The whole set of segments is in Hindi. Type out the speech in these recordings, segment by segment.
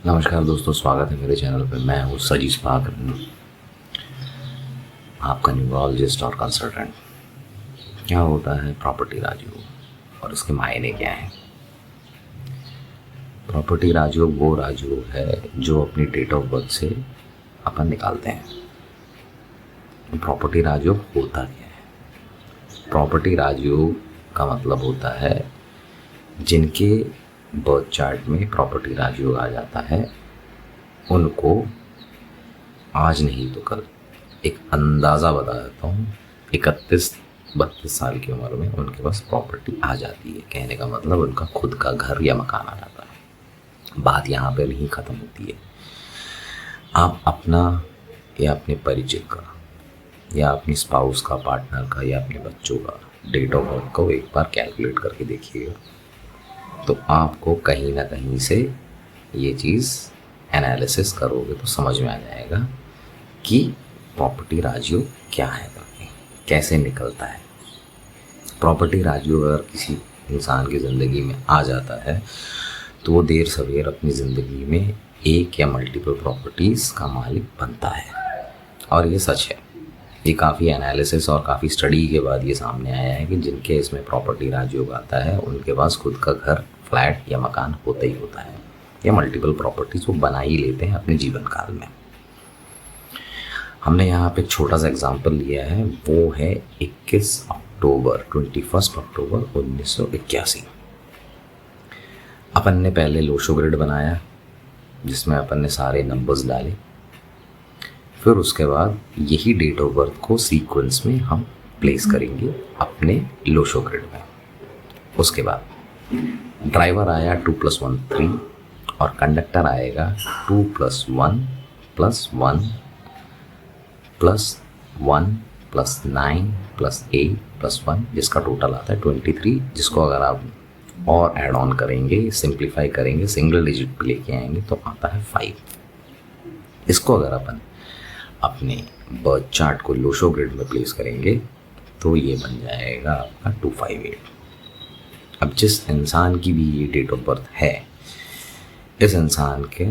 नमस्कार दोस्तों, स्वागत है मेरे चैनल पे। मैं हूँ सजीश पाकर, आपका न्यूरोलॉजिस्ट और कंसल्टेंट। क्या होता है प्रॉपर्टी राजयोग और इसके मायने क्या हैं? प्रॉपर्टी राजयोग वो राजयोग है जो अपनी डेट ऑफ बर्थ से अपन निकालते हैं। प्रॉपर्टी राजयोग होता क्या है? प्रॉपर्टी राजयोग का मतलब होता है जिनके बर्थ चार्ट में प्रॉपर्टी राजयोग आ जाता है, उनको आज नहीं तो कल, एक अंदाज़ा बता देता हूँ, 31-32 साल की उम्र में उनके पास प्रॉपर्टी आ जाती है। कहने का मतलब उनका खुद का घर या मकान आ जाता है। बात यहाँ पर नहीं ख़त्म होती है। आप अपना या अपने परिचित का या अपनी स्पाउस का, पार्टनर का या अपने बच्चों का डेट ऑफ बर्थ को एक बार कैलकुलेट करके देखिएगा, तो आपको कहीं ना कहीं से ये चीज़ एनालिसिस करोगे तो समझ में आ जाएगा कि प्रॉपर्टी राजयोग क्या है, कैसे निकलता है। प्रॉपर्टी राजयोग अगर किसी इंसान की ज़िंदगी में आ जाता है तो वो देर सवेर अपनी ज़िंदगी में एक या मल्टीपल प्रॉपर्टीज़ का मालिक बनता है। और ये सच है। ये काफ़ी एनालिसिस और काफ़ी स्टडी के बाद ये सामने आया है कि जिनके इसमें प्रॉपर्टी राजयोग आता है उनके पास खुद का घर, फ्लैट या मकान होता ही होता है, या मल्टीपल प्रॉपर्टीज़ वो बना ही लेते हैं अपने जीवन काल में। हमने यहाँ पे एक छोटा सा एग्जांपल लिया है, वो है 21 अक्टूबर 1981। अपन ने पहले लोशो ग्रिड बनाया जिसमें अपन ने सारे नंबर्स डाले। फिर उसके बाद यही डेट ऑफ बर्थ को सीक्वेंस में हम प्लेस करेंगे अपने लोशो ग्रिड में। उसके बाद ड्राइवर आया 2 + 1 3 और कंडक्टर आएगा 2 + 1 + 1 + 1 + 9 + 8 + 1, जिसका टोटल आता है 23। जिसको अगर आप और ऐड ऑन करेंगे, सिंप्लीफाई करेंगे, सिंगल डिजिट पे लेके आएंगे तो आता है 5। इसको अगर अपन अपने बर्थ चार्ट को लोशो ग्रिड में प्लेस करेंगे तो ये बन जाएगा आपका 258। अब जिस इंसान की भी ये डेट ऑफ बर्थ है, इस इंसान के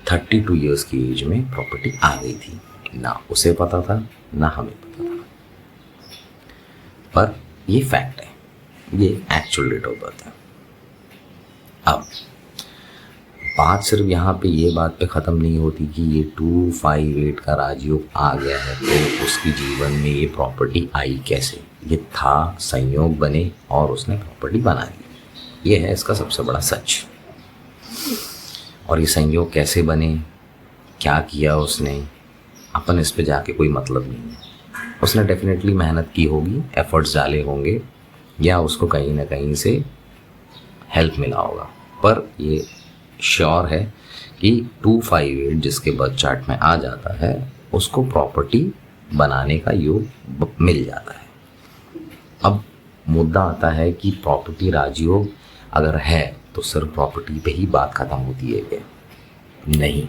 32 ईयर्स की एज में प्रॉपर्टी आ गई थी। ना उसे पता था ना हमें पता था, पर ये फैक्ट है, ये एक्चुअल डेट ऑफ बर्थ है। अब बात सिर्फ यहाँ पे ये बात पे ख़त्म नहीं होती कि ये 258 का राजयोग आ गया है तो उसकी जीवन में ये प्रॉपर्टी आई कैसे। ये था, संयोग बने और उसने प्रॉपर्टी बना ली। ये है इसका सबसे बड़ा सच। और ये संयोग कैसे बने, क्या किया उसने, अपन इस पे जाके कोई मतलब नहीं है। उसने डेफिनेटली मेहनत की होगी, एफर्ट्स डाले होंगे, या उसको कहीं ना कहीं से हेल्प मिला होगा, पर ये श्योर है कि 258 जिसके बर्थ चार्ट में आ जाता है उसको प्रॉपर्टी बनाने का योग मिल जाता है। अब मुद्दा आता है कि प्रॉपर्टी राजयोग अगर है तो सिर्फ प्रॉपर्टी पे ही बात ख़त्म होती है क्या? नहीं।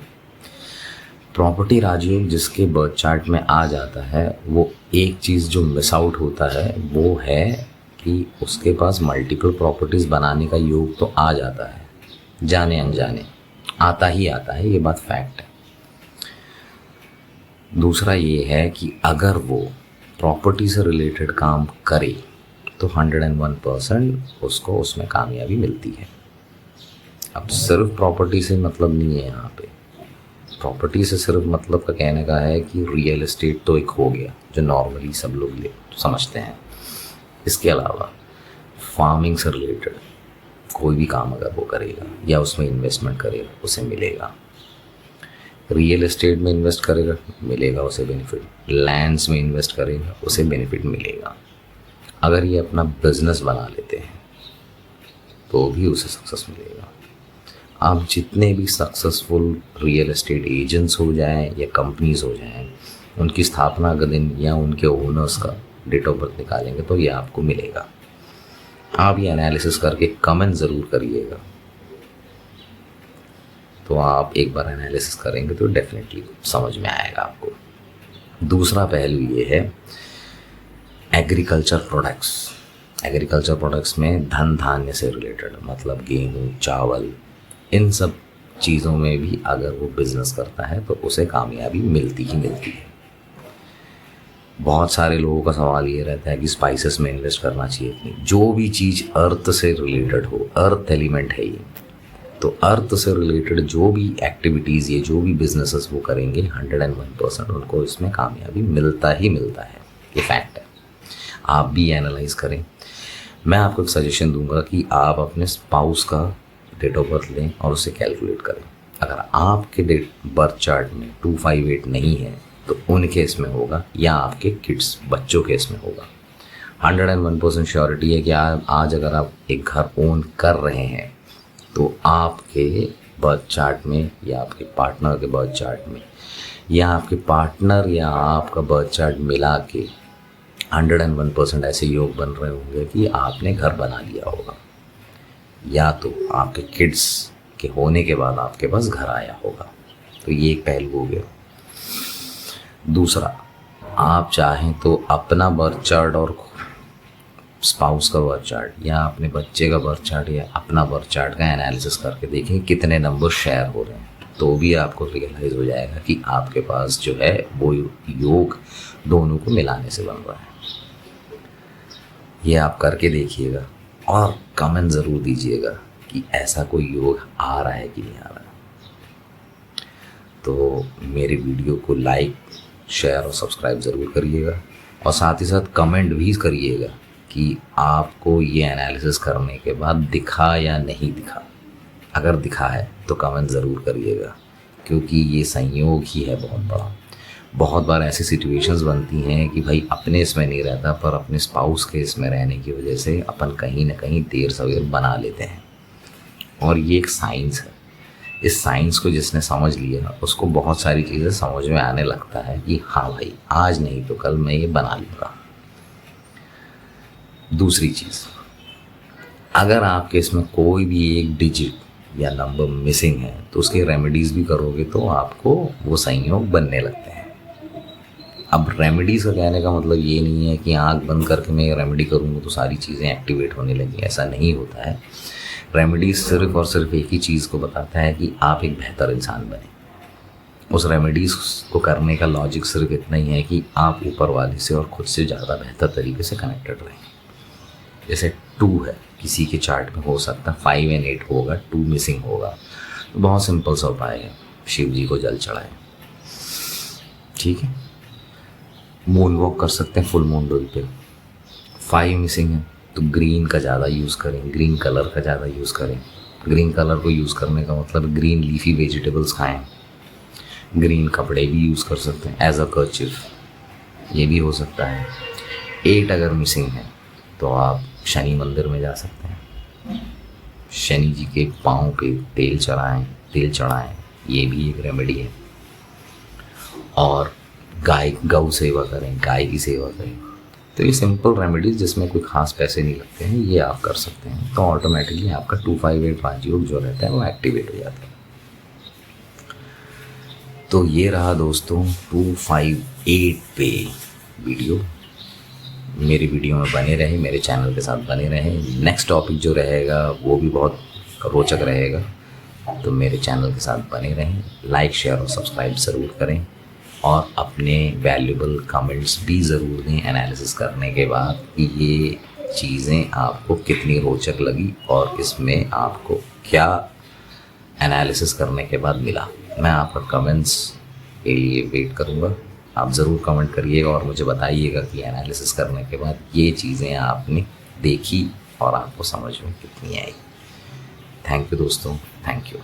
प्रॉपर्टी राजयोग जिसके बर्थ चार्ट में आ जाता है, वो एक चीज़ जो मिस आउट होता है वो है कि उसके पास मल्टीपल प्रॉपर्टीज़ बनाने का योग तो आ जाता है, जाने अनजाने आता ही आता है, ये बात फैक्ट है। दूसरा ये है कि अगर वो प्रॉपर्टी से रिलेटेड काम करे तो 101% उसको उसमें कामयाबी मिलती है। अब सिर्फ प्रॉपर्टी से मतलब नहीं है यहाँ पे। प्रॉपर्टी से सिर्फ मतलब का कहने का है कि रियल एस्टेट तो एक हो गया जो नॉर्मली सब लोग समझते हैं। इसके अलावा फार्मिंग से रिलेटेड कोई भी काम अगर वो करेगा या उसमें इन्वेस्टमेंट करेगा उसे मिलेगा। रियल एस्टेट में इन्वेस्ट करेगा, मिलेगा उसे बेनिफिट। लैंड्स में इन्वेस्ट करेगा, उसे बेनिफिट मिलेगा। अगर ये अपना बिजनेस बना लेते हैं तो भी उसे सक्सेस मिलेगा। आप जितने भी सक्सेसफुल रियल एस्टेट एजेंट्स हो जाएं या कंपनीज हो जाएं, उनकी स्थापना का दिन या उनके ओनर्स का डेट ऑफ बर्थ निकालेंगे तो ये आपको मिलेगा। आप ये एनालिसिस करके कमेंट ज़रूर करिएगा। तो आप एक बार एनालिसिस करेंगे तो डेफिनेटली समझ में आएगा आपको। दूसरा पहलू ये है एग्रीकल्चर प्रोडक्ट्स। एग्रीकल्चर प्रोडक्ट्स में धन धान्य से रिलेटेड, मतलब गेहूँ, चावल, इन सब चीज़ों में भी अगर वो बिजनेस करता है तो उसे कामयाबी मिलती ही मिलती है। बहुत सारे लोगों का सवाल ये रहता है कि स्पाइसेस में इन्वेस्ट करना चाहिए कि नहीं। जो भी चीज़ अर्थ से रिलेटेड हो, अर्थ एलिमेंट है ये, तो अर्थ से रिलेटेड जो भी एक्टिविटीज़, ये जो भी बिजनेसेस वो करेंगे 101% उनको इसमें कामयाबी मिलता ही मिलता है। ये फैक्ट है। आप भी एनालाइज करें। मैं आपको एक सजेशन दूंगा कि आप अपने स्पाउस का डेट ऑफ बर्थ लें और उसे कैलकुलेट करें। अगर आपके डेट बर्थ चार्ट में 258 नहीं है तो उन केस में होगा, या आपके किड्स बच्चों केस में होगा। 101% श्योरिटी है कि आज अगर आप एक घर ओन कर रहे हैं तो आपके बर्थ चार्ट में या आपके पार्टनर के बर्थ चार्ट में या आपके पार्टनर या आपका बर्थ चार्ट मिला के 101% ऐसे योग बन रहे होंगे कि आपने घर बना लिया होगा, या तो आपके किड्स के होने के बाद आपके पास घर आया होगा। तो ये एक पहलू हो गया। दूसरा, आप चाहें तो अपना बर्थ चार्ट और स्पाउस का बर्थ चार्ट या अपने बच्चे का बर्थ चार्ट या अपना बर्थ चार्ट का एनालिसिस करके देखें कितने नंबर शेयर हो रहे हैं, तो भी आपको रियलाइज़ हो जाएगा कि आपके पास जो है वो योग दोनों को मिलाने से बन रहा है। ये आप करके देखिएगा और कमेंट ज़रूर दीजिएगा कि ऐसा कोई योग आ रहा है कि नहीं आ रहा है। तो मेरे वीडियो को लाइक, शेयर और सब्सक्राइब ज़रूर करिएगा, और साथ ही साथ कमेंट भी करिएगा कि आपको ये एनालिसिस करने के बाद दिखा या नहीं दिखा। अगर दिखा है तो कमेंट ज़रूर करिएगा, क्योंकि ये संयोग ही है बहुत बड़ा। बहुत बार ऐसी सिचुएशंस बनती हैं कि भाई अपने इसमें नहीं रहता, पर अपने स्पाउस के इसमें रहने की वजह से अपन कहीं ना कहीं देर सवेर बना लेते हैं, और ये एक साइंस है। इस साइंस को जिसने समझ लिया उसको बहुत सारी चीज़ें समझ में आने लगता है कि हाँ भाई, आज नहीं तो कल मैं ये बना लूँगा। दूसरी चीज़, अगर आपके इसमें कोई भी एक डिजिट या नंबर मिसिंग है तो उसके रेमेडीज़ भी करोगे तो आपको वो संयोग बनने लगते हैं। अब रेमेडीज़ का कहने का मतलब ये नहीं है कि आँख बंद करके मैं ये रेमेडी करूँगा तो सारी चीज़ें एक्टिवेट होने लगी, ऐसा नहीं होता है। रेमेडीज़ सिर्फ और सिर्फ एक ही चीज़ को बताता है कि आप एक बेहतर इंसान बने। उस रेमेडीज़ को करने का लॉजिक सिर्फ इतना ही है कि आप ऊपर वाले से और ख़ुद से ज़्यादा बेहतर तरीके से कनेक्टेड रहें। जैसे 2 है, किसी के चार्ट में हो सकता है 5 और 8 होगा, 2 मिसिंग होगा, तो बहुत सिंपल सा उपाय है, शिव जी को जल चढ़ाएं। ठीक है। मून वॉक कर सकते हैं फुल मून डे पे। 5 मिसिंग है तो ग्रीन का ज़्यादा यूज़ करें, ग्रीन कलर का ज़्यादा यूज़ करें। ग्रीन कलर को यूज़ करने का मतलब ग्रीन लीफी वेजिटेबल्स खाएं। ग्रीन कपड़े भी यूज़ कर सकते हैं एज अ कर्चिफ, ये भी हो सकता है। 8 अगर मिसिंग है तो आप शनि मंदिर में जा सकते हैं, शनि जी के पाँव पे तेल चढ़ाएं, ये भी एक रेमेडी है। और गौ सेवा करें, गाय की सेवा करें। तो ये सिंपल रेमेडीज जिसमें कोई ख़ास पैसे नहीं लगते हैं, ये आप कर सकते हैं, तो ऑटोमेटिकली आपका 258 राजयोग जो रहता है वो एक्टिवेट हो जाता है। तो ये रहा दोस्तों 258 पे वीडियो। मेरी वीडियो में बने रहे, मेरे चैनल के साथ बने रहे। नेक्स्ट टॉपिक जो रहेगा वो भी बहुत रोचक रहेगा, तो मेरे चैनल के साथ बने रहें। लाइक, शेयर और सब्सक्राइब ज़रूर करें, और अपने वैल्यूबल कमेंट्स भी ज़रूर दें एनालिसिस करने के बाद कि ये चीज़ें आपको कितनी रोचक लगी और इसमें आपको क्या एनालिसिस करने के बाद मिला। मैं आपका कमेंट्स के लिए वेट करूँगा। आप ज़रूर कमेंट करिएगा और मुझे बताइएगा कि एनालिसिस करने के बाद ये चीज़ें आपने देखी और आपको समझ में कितनी आई। थैंक यू दोस्तों, थैंक यू।